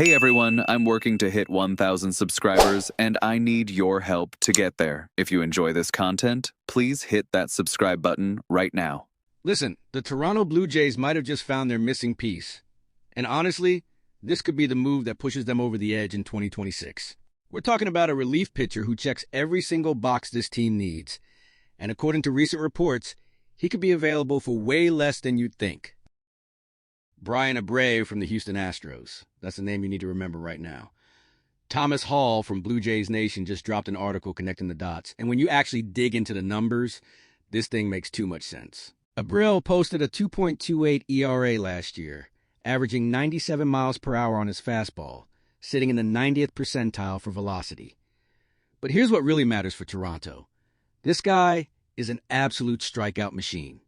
Hey everyone, I'm working to hit 1,000 subscribers, and I need your help to get there. If you enjoy this content, please hit that subscribe button right now. Listen, the Toronto Blue Jays might have just found their missing piece. And honestly, this could be the move that pushes them over the edge in 2026. We're talking about a relief pitcher who checks every single box this team needs. And according to recent reports, he could be available for way less than you'd think. Brian Abreu from the Houston Astros. That's the name you need to remember right now. Thomas Hall from Blue Jays Nation just dropped an article connecting the dots. And when you actually dig into the numbers, this thing makes too much sense. Abreu posted a 2.28 ERA last year, averaging 97 miles per hour on his fastball, sitting in the 90th percentile for velocity. But here's what really matters for Toronto. This guy is an absolute strikeout machine.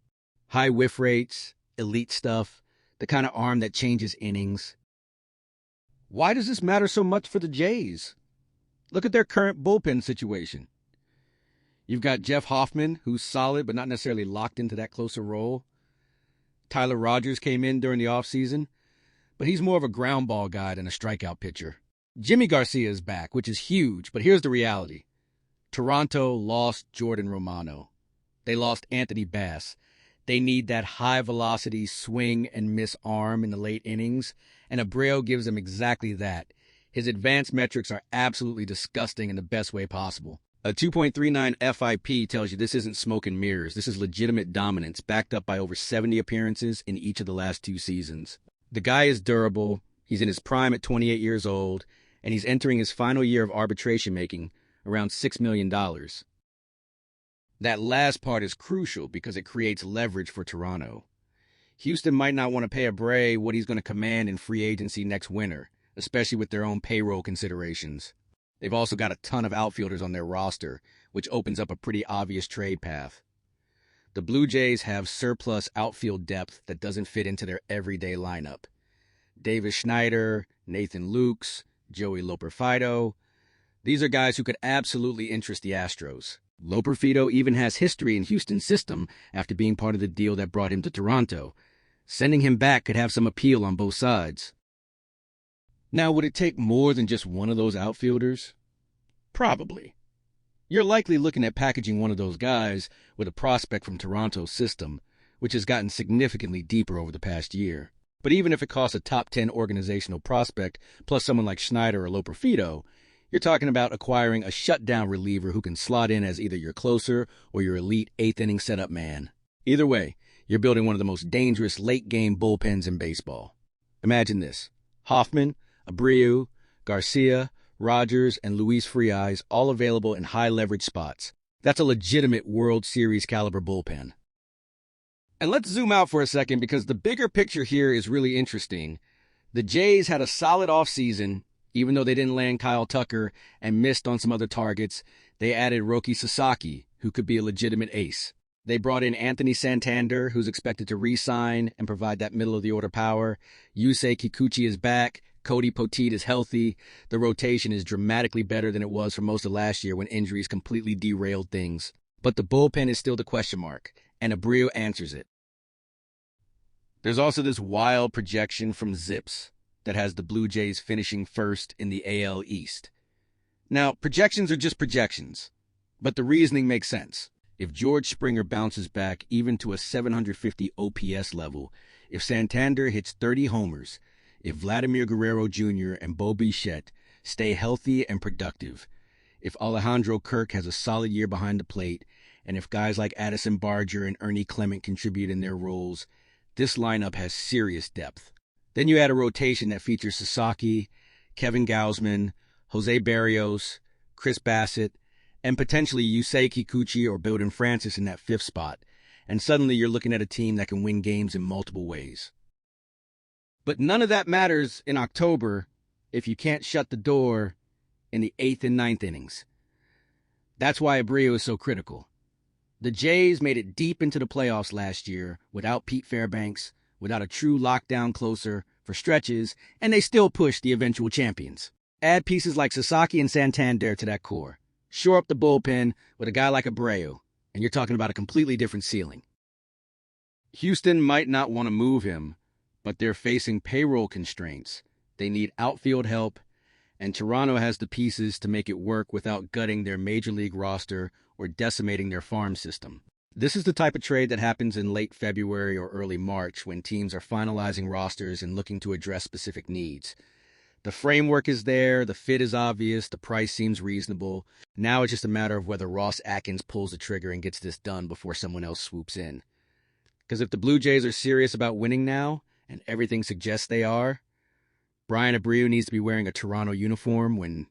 High whiff rates, elite stuff, the kind of arm that changes innings. Why does this matter so much for the Jays? Look at their current bullpen situation. You've got Jeff Hoffman, who's solid but not necessarily locked into that closer role. Tyler Rogers came in during the offseason, but he's more of a ground ball guy than a strikeout pitcher. Jimmy Garcia is back, which is huge, but here's the reality. Toronto lost Jordan Romano. They lost Anthony Bass. They need that high-velocity swing and miss arm in the late innings, and Abreu gives them exactly that. His advanced metrics are absolutely disgusting in the best way possible. A 2.39 FIP tells you this isn't smoke and mirrors. This is legitimate dominance, backed up by over 70 appearances in each of the last 2 seasons. The guy is durable, he's in his prime at 28 years old, and he's entering his final year of arbitration making around $6 million. That last part is crucial because it creates leverage for Toronto. Houston might not want to pay Abreu what he's going to command in free agency next winter, especially with their own payroll considerations. They've also got a ton of outfielders on their roster, which opens up a pretty obvious trade path. The Blue Jays have surplus outfield depth that doesn't fit into their everyday lineup. Davis Schneider, Nathan Lukes, Joey Loperfido. These are guys who could absolutely interest the Astros. Loperfido even has history in Houston's system after being part of the deal that brought him to Toronto. Sending him back could have some appeal on both sides. Now, would it take more than just one of those outfielders? Probably. You're likely looking at packaging one of those guys with a prospect from Toronto's system, which has gotten significantly deeper over the past year. But even if it costs a top 10 organizational prospect plus someone like Schneider or Loperfido, you're talking about acquiring a shutdown reliever who can slot in as either your closer or your elite 8th-inning setup man. Either way, you're building one of the most dangerous late-game bullpens in baseball. Imagine this. Hoffman, Abreu, Garcia, Rogers, and Luis Frias all available in high-leverage spots. That's a legitimate World Series-caliber bullpen. And let's zoom out for a second because the bigger picture here is really interesting. The Jays had a solid offseason. Even though they didn't land Kyle Tucker and missed on some other targets, they added Roki Sasaki, who could be a legitimate ace. They brought in Anthony Santander, who's expected to re-sign and provide that middle-of-the-order power. Yusei Kikuchi is back. Cody Poteet is healthy. The rotation is dramatically better than it was for most of last year when injuries completely derailed things. But the bullpen is still the question mark, and Abreu answers it. There's also this wild projection from Zips that has the Blue Jays finishing first in the AL East. Now, projections are just projections, but the reasoning makes sense. If George Springer bounces back even to a 750 OPS level, if Santander hits 30 homers, if Vladimir Guerrero Jr. and Bo Bichette stay healthy and productive, if Alejandro Kirk has a solid year behind the plate, and if guys like Addison Barger and Ernie Clement contribute in their roles, this lineup has serious depth. Then you add a rotation that features Sasaki, Kevin Gausman, Jose Barrios, Chris Bassett, and potentially Yusei Kikuchi or Bilden Francis in that 5th spot, and suddenly you're looking at a team that can win games in multiple ways. But none of that matters in October if you can't shut the door in the 8th and 9th innings. That's why Abreu is so critical. The Jays made it deep into the playoffs last year without Pete Fairbanks, without a true lockdown closer for stretches, and they still pushed the eventual champions. Add pieces like Sasaki and Santander to that core. Shore up the bullpen with a guy like Abreu, and you're talking about a completely different ceiling. Houston might not want to move him, but they're facing payroll constraints. They need outfield help, and Toronto has the pieces to make it work without gutting their major league roster or decimating their farm system. This is the type of trade that happens in late February or early March when teams are finalizing rosters and looking to address specific needs. The framework is there, the fit is obvious, the price seems reasonable. Now it's just a matter of whether Ross Atkins pulls the trigger and gets this done before someone else swoops in. Because if the Blue Jays are serious about winning now, and everything suggests they are, Brian Abreu needs to be wearing a Toronto uniform when